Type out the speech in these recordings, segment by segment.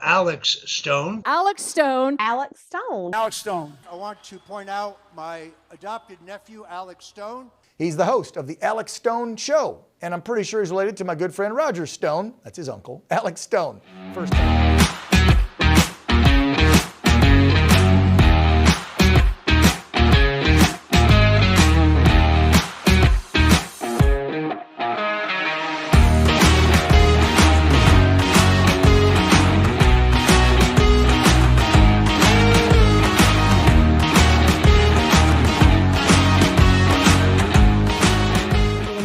Alex Stone. Alex Stone. Alex Stone. Alex Stone. I want to point out my adopted nephew, Alex Stone. He's the host of the Alex Stone Show, and I'm pretty sure he's related to my good friend Roger Stone. That's his uncle, Alex Stone. First time.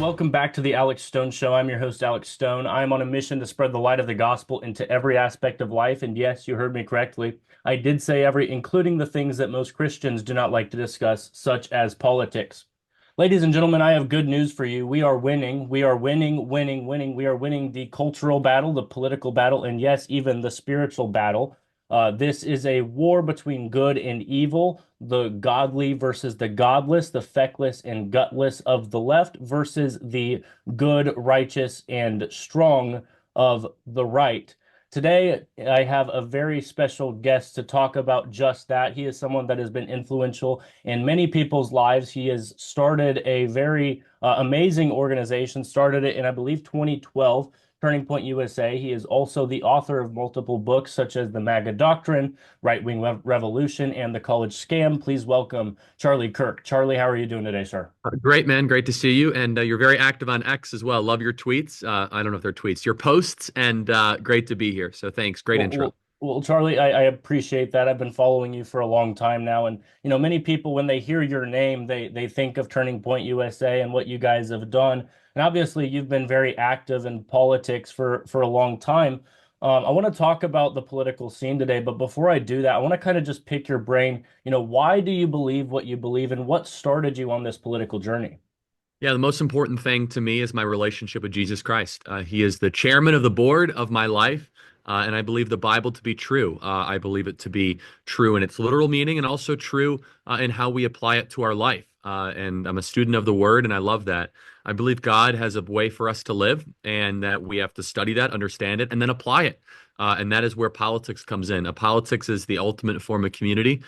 Welcome back to the Alex Stone Show. I'm your host, Alex Stone. I'm on a mission to spread the light of the gospel into every aspect of life. And yes, you heard me correctly. I did say every, including the things that most Christians do not like to discuss, such as politics. Ladies and gentlemen, I have good news for you. We are winning. We are winning. We are winning the cultural battle, the political battle, and yes, even the spiritual battle. This is a war between good and evil, the godly versus the godless, the feckless and gutless of the left versus the good, righteous, and strong of the right. Today, I have a very special guest to talk about just that. He is someone that has been influential in many people's lives. He has started a very amazing organization, started it in, I believe, 2012. Turning Point USA. He is also the author of multiple books such as The MAGA Doctrine, Right Wing Revolution, and The College Scam. Please welcome Charlie Kirk. Charlie, how are you doing today, sir? Great, man. Great to see you. And you're very active on X as well. Love your tweets. I don't know if they're tweets, your posts, and great to be here. So thanks. Great intro. Well, Charlie, I appreciate that. I've been following you for a long time now. And, you know, many people, when they hear your name, they think of Turning Point USA and what you guys have done. And obviously, you've been very active in politics for a long time. I want to talk about the political scene today. But before I do that, I want to kind of just pick your brain. You know, why do you believe what you believe and what started you on this political journey? Yeah, the most important thing to me is my relationship with Jesus Christ. He is the chairman of the board of my life. And I believe the Bible to be true. I believe it to be true in its literal meaning and also true in how we apply it to our life. And I'm a student of the Word, and I love that. I believe God has a way for us to live and that we have to study that, understand it, and then apply it. And that is where politics comes in. Politics is the ultimate form of community,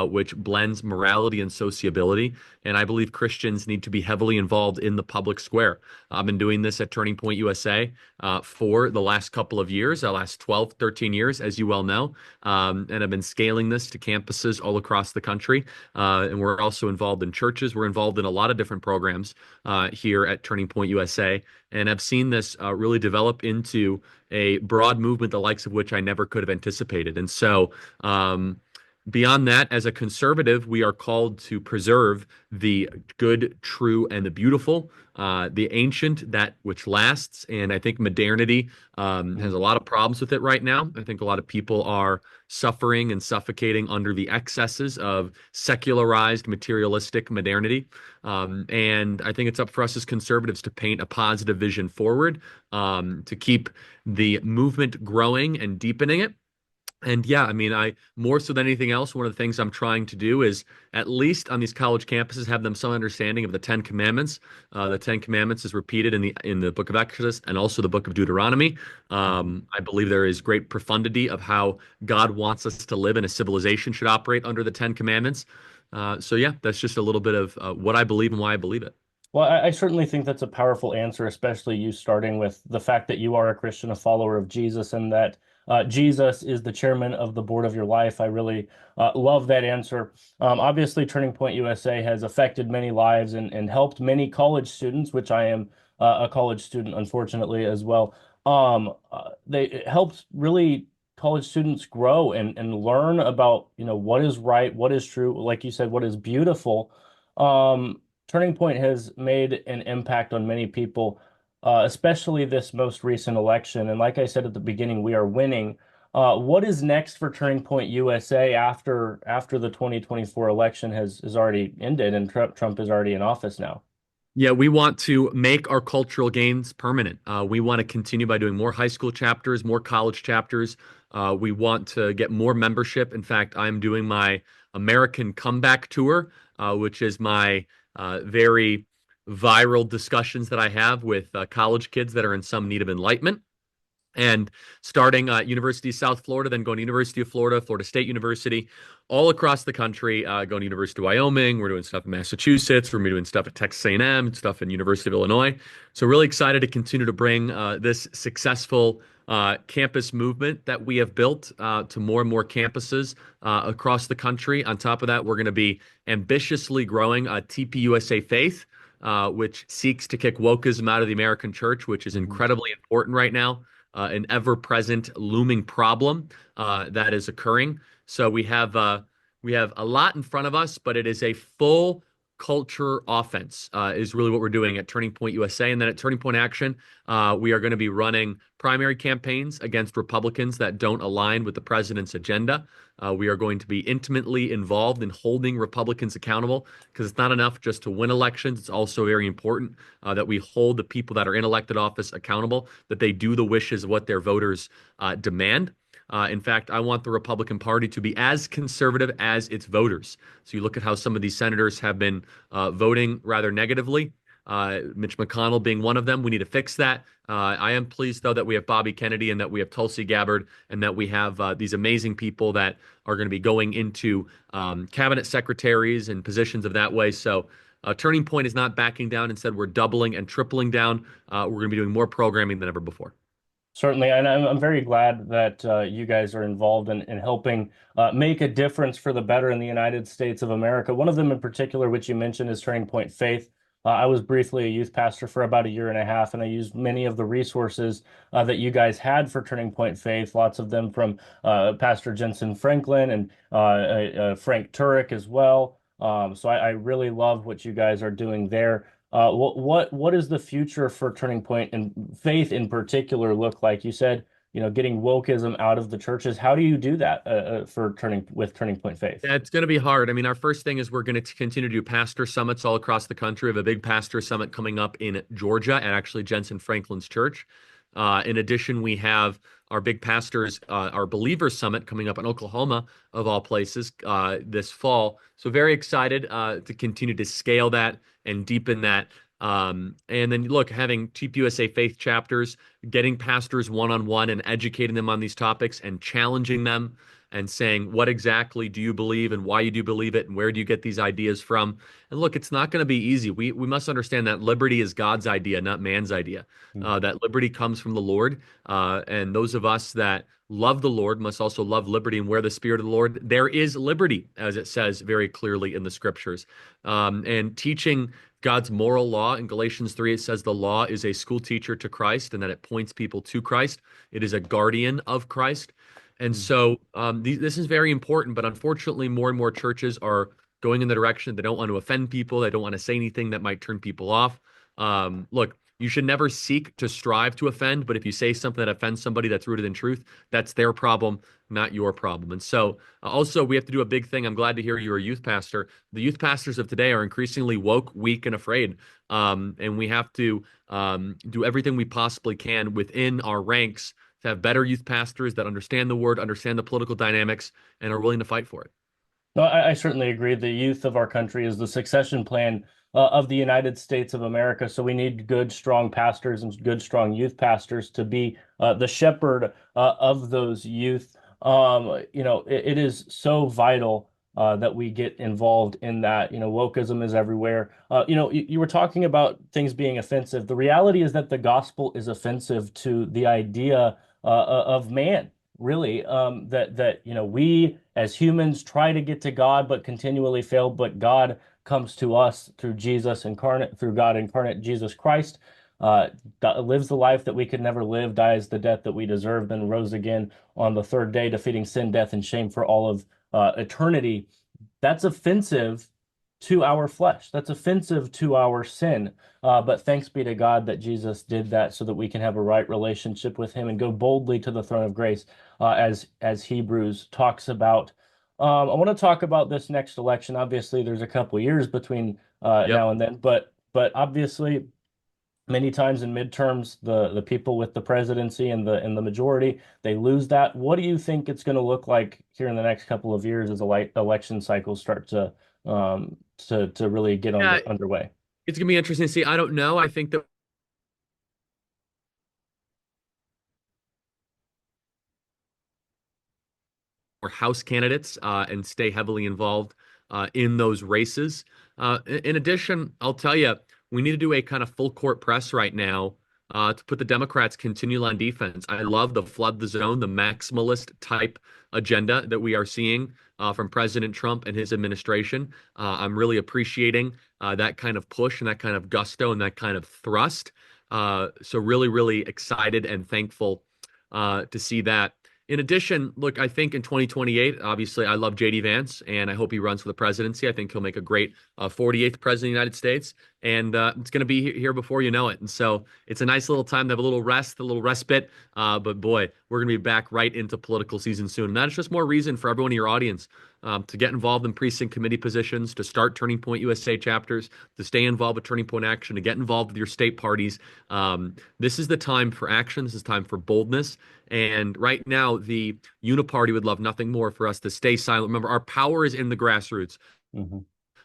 which blends morality and sociability. And I believe Christians need to be heavily involved in the public square. I've been doing this at Turning Point USA for the last couple of years, the last 12, 13 years, as you well know. And I've been scaling this to campuses all across the country. And we're also involved in churches. We're involved in a lot of different programs here at Turning Point USA. And I've seen this really develop into a broad movement, the likes of which I never could have anticipated. And so beyond that, as a conservative, we are called to preserve the good, true, and the beautiful, the ancient, that which lasts. And I think modernity has a lot of problems with it right now. I think a lot of people are suffering and suffocating under the excesses of secularized, materialistic modernity. And I think it's up for us as conservatives to paint a positive vision forward, to keep the movement growing and deepening it. And yeah, I mean, more so than anything else, one of the things I'm trying to do is, at least on these college campuses, have them some understanding of the Ten Commandments. The Ten Commandments is repeated in the book of Exodus and also the book of Deuteronomy. I believe there is great profundity of how God wants us to live and a civilization should operate under the Ten Commandments. So yeah, that's just a little bit of what I believe and why I believe it. Well, I certainly think that's a powerful answer, especially you starting with the fact that you are a Christian, a follower of Jesus, and that Jesus is the chairman of the board of your life. I really love that answer. Obviously, Turning Point USA has affected many lives and helped many college students, which I am a college student, unfortunately, as well. It helped really college students grow and learn about, you know, what is right, what is true, like you said, what is beautiful. Turning Point has made an impact on many people, especially this most recent election. And like I said at the beginning, we are winning. What is next for Turning Point USA after the 2024 election has already ended and Trump is already in office now? Yeah, we want to make our cultural gains permanent. We want to continue by doing more high school chapters, more college chapters. We want to get more membership. In fact, I'm doing my American Comeback Tour, which is my very viral discussions that I have with college kids that are in some need of enlightenment. And starting at University of South Florida, then going to University of Florida, Florida State University, all across the country, going to University of Wyoming. We're doing stuff in Massachusetts. We're doing stuff at Texas A&M, stuff in University of Illinois. So really excited to continue to bring this successful campus movement that we have built to more and more campuses across the country. On top of that, we're going to be ambitiously growing TPUSA Faith, which seeks to kick wokeism out of the American church, which is incredibly important right now. An ever-present looming problem that is occurring. So we have a lot in front of us, but it is a full culture offense is really what we're doing at Turning Point USA. And then at Turning Point Action, we are going to be running primary campaigns against Republicans that don't align with the president's agenda. We are going to be intimately involved in holding Republicans accountable, because it's not enough just to win elections. It's also very important that we hold the people that are in elected office accountable, that they do the wishes of what their voters demand. In fact, I want the Republican Party to be as conservative as its voters. So you look at how some of these senators have been voting rather negatively, Mitch McConnell being one of them. We need to fix that. I am pleased, though, that we have Bobby Kennedy and that we have Tulsi Gabbard and that we have these amazing people that are going to be going into cabinet secretaries and positions of that way. So Turning Point is not backing down. Instead, we're doubling and tripling down. We're going to be doing more programming than ever before. Certainly, and I'm very glad that you guys are involved in helping make a difference for the better in the United States of America. One of them in particular, which you mentioned, is Turning Point Faith. I was briefly a youth pastor for about a year and a half, and I used many of the resources that you guys had for Turning Point Faith, lots of them from Pastor Jensen Franklin and Frank Turek as well. So I really love what you guys are doing there. What is the future for Turning Point and Faith in particular look like? You said, getting wokeism out of the churches. How do you do that for Turning Point Faith? Yeah, it's going to be hard. I mean, our first thing is we're going to continue to do pastor summits all across the country. We have a big pastor summit coming up in Georgia at actually Jensen Franklin's church. In addition, we have our big pastors, our Believers Summit coming up in Oklahoma, of all places, this fall. So very excited to continue to scale that and deepen that. And then look, having TPUSA Faith chapters, getting pastors one-on-one and educating them on these topics and challenging them and saying, what exactly do you believe and why you do believe it and where do you get these ideas from? And look, it's not going to be easy. We must understand that liberty is God's idea, not man's idea. That liberty comes from the Lord. And those of us that love the Lord must also love liberty. And where the Spirit of the Lord, there is liberty, as it says very clearly in the scriptures. And teaching God's moral law. In Galatians 3, it says the law is a school teacher to Christ and that it points people to Christ. It is a guardian of Christ. And so this is very important, but unfortunately, more and more churches are going in the direction they don't want to offend people. They don't want to say anything that might turn people off. Look, you should never seek to strive to offend, but if you say something that offends somebody that's rooted in truth, that's their problem, not your problem. And so also we have to do a big thing. I'm glad to hear you're a youth pastor. The youth pastors of today are increasingly woke, weak, and afraid. And we have to do everything we possibly can within our ranks to have better youth pastors that understand the word, understand the political dynamics, and are willing to fight for it. No, I certainly agree. The youth of our country is the succession plan of the United States of America. So we need good, strong pastors and good, strong youth pastors to be the shepherd of those youth. It is so vital that we get involved in that. Wokeism is everywhere. You were talking about things being offensive. The reality is that the gospel is offensive to the idea of man, really, that we as humans try to get to God but continually fail, but God comes to us through Jesus incarnate, through God incarnate, Jesus Christ, lives the life that we could never live, dies the death that we deserve, then rose again on the third day, defeating sin, death, and shame for all of eternity. That's offensive to our flesh. That's offensive to our sin. But thanks be to God that Jesus did that so that we can have a right relationship with him and go boldly to the throne of grace, as Hebrews talks about. I want to talk about this next election. Obviously, there's a couple of years between now and then, but obviously, many times in midterms, the people with the presidency and the majority, they lose that. What do you think it's going to look like here in the next couple of years as the election cycles start to really get underway? It's going to be interesting to see. I don't know. I think that House candidates and stay heavily involved in those races. In addition, I'll tell you, we need to do a kind of full court press right now to put the Democrats continually on defense. I love the flood the zone, the maximalist type agenda that we are seeing from President Trump and his administration. I'm really appreciating that kind of push and that kind of gusto and that kind of thrust. So really, really excited and thankful to see that. In addition, look, I think in 2028, obviously, I love J.D. Vance, and I hope he runs for the presidency. I think he'll make a great 48th president of the United States, and it's going to be here before you know it. And so it's a nice little time to have a little rest, a little respite. But boy, we're going to be back right into political season soon. And that's just more reason for everyone in your audience to get involved in precinct committee positions, to start Turning Point USA chapters, to stay involved with Turning Point Action, to get involved with your state parties. This is the time for action. This is time for boldness. And right now, the Uniparty would love nothing more for us to stay silent. Remember, our power is in the grassroots. Mm-hmm.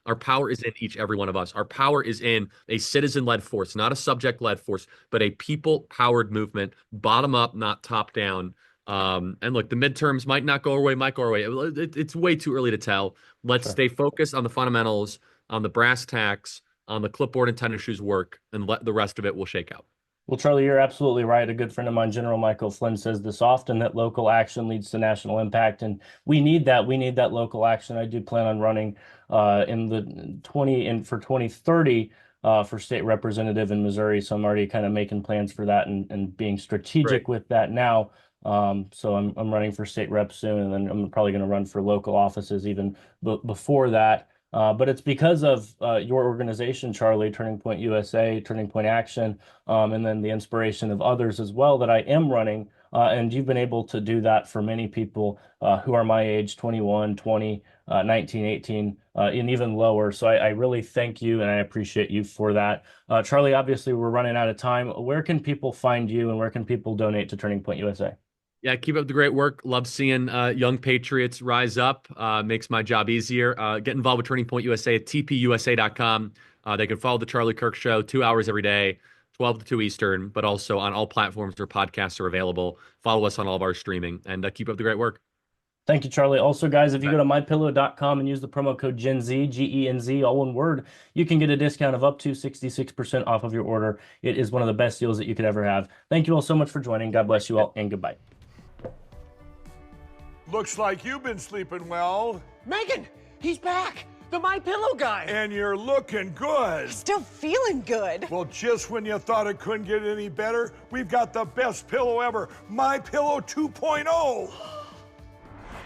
Our power is in every one of us. Our power is in a citizen-led force, not a subject-led force, but a people-powered movement, bottom up, not top down. And look, the midterms might not go our way, might go our way. It's way too early to tell. Let's stay focused on the fundamentals, on the brass tacks, on the clipboard and tennis shoes work, and let the rest of it will shake out. Well, Charlie, you're absolutely right. A good friend of mine, General Michael Flynn, says this often, that local action leads to national impact. And we need that. We need that local action. I do plan on running in the 2030 for state representative in Missouri. So I'm already kind of making plans for that and being strategic with that now. So I'm running for state rep soon, and then I'm probably going to run for local offices even before that. But it's because of your organization, Charlie, Turning Point USA, Turning Point Action, and then the inspiration of others as well, that I am running. And you've been able to do that for many people who are my age, 21, 20, 19, 18, and even lower. So I really thank you, and I appreciate you for that. Charlie, obviously, we're running out of time. Where can people find you, and where can people donate to Turning Point USA? Yeah, keep up the great work. Love seeing young patriots rise up. Makes my job easier. Get involved with Turning Point USA at tpusa.com. They can follow the Charlie Kirk Show 2 hours every day, 12 to 2 Eastern, but also on all platforms where podcasts are available. Follow us on all of our streaming, and keep up the great work. Thank you, Charlie. Also, guys, if you go to mypillow.com and use the promo code GENZ, GENZ, all one word, you can get a discount of up to 66% off of your order. It is one of the best deals that you could ever have. Thank you all so much for joining. God bless you all, and goodbye. Looks like you've been sleeping well. Megan, he's back. The MyPillow guy. And you're looking good. Still feeling good. Well, just when you thought it couldn't get any better, we've got the best pillow ever, MyPillow 2.0.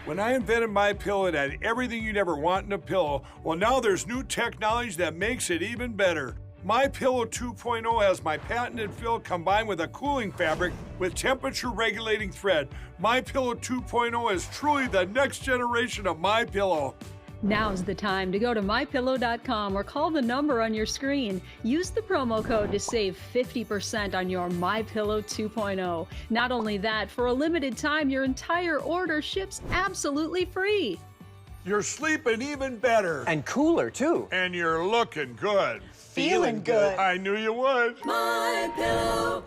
When I invented MyPillow, it had everything you'd ever want in a pillow. Well, now there's new technology that makes it even better. MyPillow 2.0 has my patented fill combined with a cooling fabric with temperature regulating thread. MyPillow 2.0 is truly the next generation of MyPillow. Now's the time to go to mypillow.com or call the number on your screen. Use the promo code to save 50% on your MyPillow 2.0. Not only that, for a limited time, your entire order ships absolutely free. You're sleeping even better. And cooler, too. And you're looking good. Feeling good. I knew you would. MyPillow.com